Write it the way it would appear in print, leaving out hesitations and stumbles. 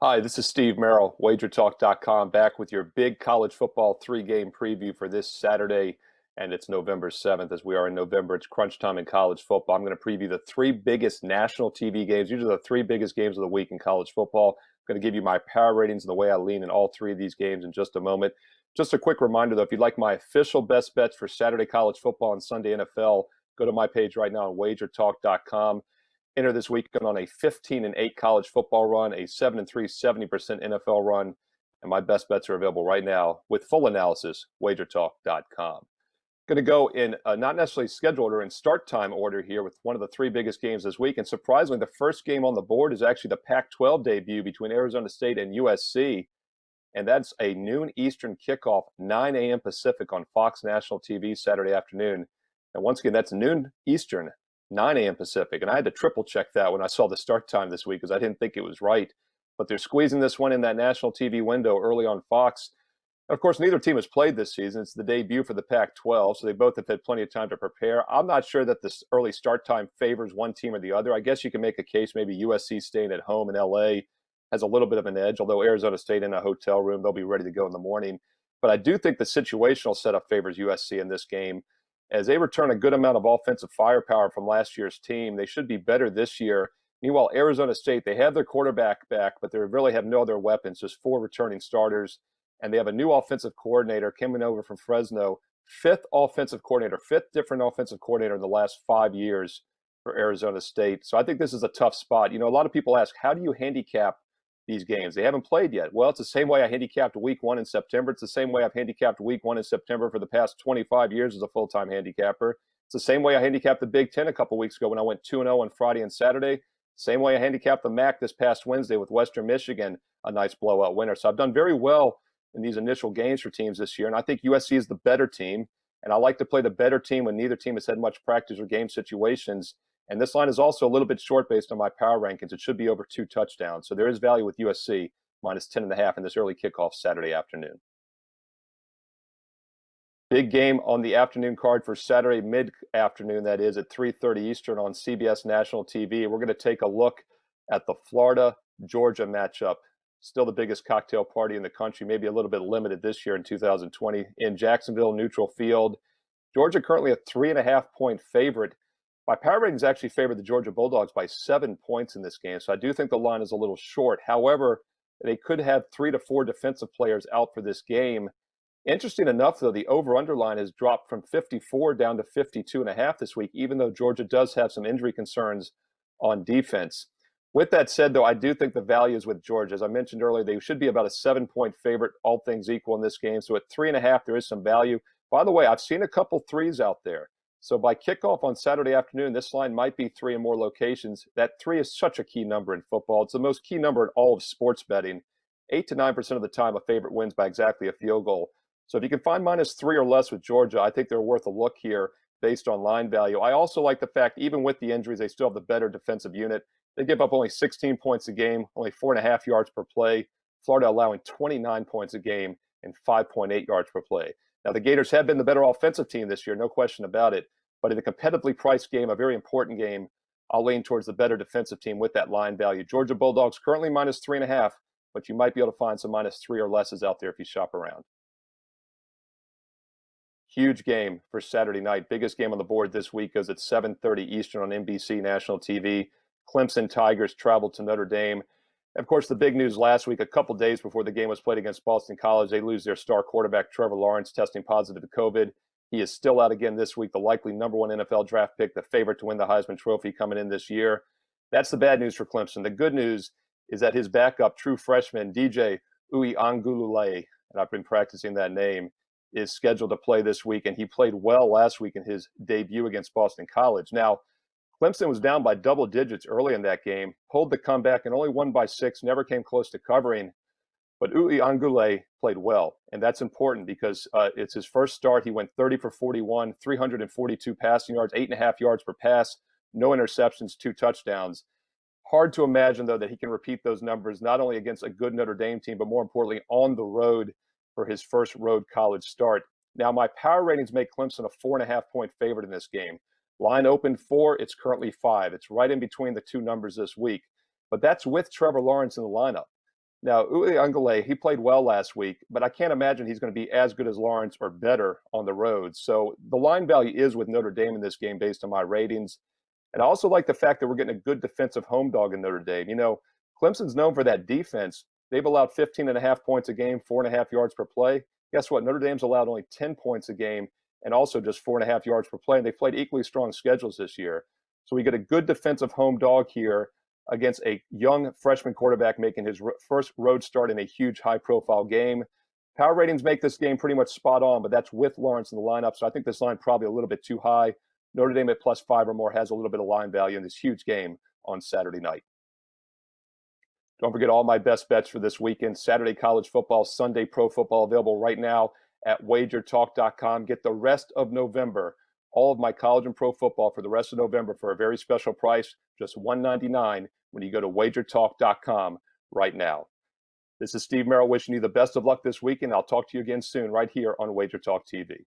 Hi, this is Steve Merril, WagerTalk.com, back with your big college football three-game preview for this Saturday, and it's November 7th. As we are in November, it's crunch time in college football. I'm going to preview the three biggest national TV games. These are the three biggest games of the week in college football. I'm going to give you my power ratings and the way I lean in all three of these games in just a moment. Just a quick reminder, though, if you'd like my official best bets for Saturday college football and Sunday NFL, go to my page right now on WagerTalk.com. Enter this weekend on a 15-8 college football run, a 7-3, 70% NFL run, and my best bets are available right now with full analysis, wagertalk.com. Going to go in not necessarily schedule order, in start time order here with one of the three biggest games this week. And surprisingly, the first game on the board is actually the Pac-12 debut between Arizona State and USC. And that's a noon Eastern kickoff, 9 a.m. Pacific on Fox National TV Saturday afternoon. And once again, that's noon Eastern, 9 a.m. Pacific. And I had to triple check that when I saw the start time this week because I didn't think it was right. But they're squeezing this one in that national TV window early on Fox. Of course, neither team has played this season. It's the debut for the Pac-12, so they both have had plenty of time to prepare. I'm not sure that this early start time favors one team or the other. I guess you can make a case maybe USC staying at home in L.A. has a little bit of an edge, although Arizona State in a hotel room, they'll be ready to go in the morning. But I do think the situational setup favors USC in this game. As they return a good amount of offensive firepower from last year's team, they should be better this year. Meanwhile, Arizona State, they have their quarterback back, but they really have no other weapons, just four returning starters. And they have a new offensive coordinator coming over from Fresno, fifth different offensive coordinator in the last 5 years for Arizona State. So I think this is a tough spot. You know, a lot of people ask, how do you handicap these games? They haven't played yet. Well, it's the same way I handicapped week one in September. It's the same way I've handicapped week one in September for the past 25 years as a full-time handicapper. It's the same way I handicapped the Big Ten a couple weeks ago when I went 2-0 on Friday and Saturday. Same way I handicapped the MAC this past Wednesday with Western Michigan, a nice blowout winner. So I've done very well in these initial games for teams this year. And I think USC is the better team. And I like to play the better team when neither team has had much practice or game situations. And this line is also a little bit short based on my power rankings. It should be over 2 touchdowns. So there is value with USC minus 10.5 in this early kickoff Saturday afternoon. Big game on the afternoon card for Saturday mid-afternoon, that is, at 3:30 Eastern on CBS National TV. We're going to take a look at the Florida-Georgia matchup. Still the biggest cocktail party in the country, maybe a little bit limited this year in 2020 in Jacksonville, neutral field. Georgia currently a 3.5-point favorite. My power ratings actually favor the Georgia Bulldogs by 7 points in this game, so I do think the line is a little short. However, they could have 3 to 4 defensive players out for this game. Interesting enough, though, the over-under line has dropped from 54 down to 52.5 this week, even though Georgia does have some injury concerns on defense. With that said, though, I do think the value is with Georgia. As I mentioned earlier, they should be about a 7-point favorite, all things equal in this game. So at 3.5, there is some value. By the way, I've seen a couple threes out there. So by kickoff on Saturday afternoon, this line might be 3 or more locations. That 3 is such a key number in football. It's the most key number in all of sports betting. 8 to 9% of the time, a favorite wins by exactly a field goal. So if you can find minus 3 or less with Georgia, I think they're worth a look here based on line value. I also like the fact, even with the injuries, they still have the better defensive unit. They give up only 16 points a game, only 4.5 yards per play. Florida allowing 29 points a game and 5.8 yards per play. Now, the Gators have been the better offensive team this year, no question about it. But in a competitively priced game, a very important game, I'll lean towards the better defensive team with that line value. Georgia Bulldogs currently minus 3.5, but you might be able to find some minus 3 or lesses out there if you shop around. Huge game for Saturday night. Biggest game on the board this week goes at 7:30 Eastern on NBC National TV. Clemson Tigers travel to Notre Dame. Of course, the big news last week, a couple days before the game was played against Boston College, they lose their star quarterback, Trevor Lawrence, testing positive to COVID. He is still out again this week, the likely number 1 NFL draft pick, the favorite to win the Heisman Trophy coming in this year. That's the bad news for Clemson. The good news is that his backup, true freshman, DJ Uiagalelei, and I've been practicing that name, is scheduled to play this week, and he played well last week in his debut against Boston College. Now, Clemson was down by double digits early in that game, pulled the comeback, and only won by 6, never came close to covering. But Uiagalelei played well, and that's important because it's his first start. He went 30 for 41, 342 passing yards, 8.5 yards per pass, no interceptions, 2 touchdowns. Hard to imagine, though, that he can repeat those numbers not only against a good Notre Dame team, but more importantly, on the road for his first road college start. Now, my power ratings make Clemson a 4.5-point favorite in this game. Line opened 4, it's currently 5. It's right in between the two numbers this week. But that's with Trevor Lawrence in the lineup. Now, Uwe he played well last week, but I can't imagine he's going to be as good as Lawrence or better on the road. So the line value is with Notre Dame in this game based on my ratings. And I also like the fact that we're getting a good defensive home dog in Notre Dame. Clemson's known for that defense. They've allowed 15 and a half points a game, 4.5 yards per play. Guess what? Notre Dame's allowed only 10 points a game and also just 4.5 yards per play. And they've played equally strong schedules this year. So we get a good defensive home dog here against a young freshman quarterback making his first road start in a huge high-profile game. Power ratings make this game pretty much spot on, but that's with Lawrence in the lineup. So I think this line probably a little bit too high. Notre Dame at +5 or more has a little bit of line value in this huge game on Saturday night. Don't forget all my best bets for this weekend. Saturday college football, Sunday pro football available right now at WagerTalk.com. Get the rest of November, all of my college and pro football for the rest of November for a very special price, just $1.99 when you go to WagerTalk.com right now. This is Steve Merril wishing you the best of luck this weekend. I'll talk to you again soon right here on WagerTalk TV.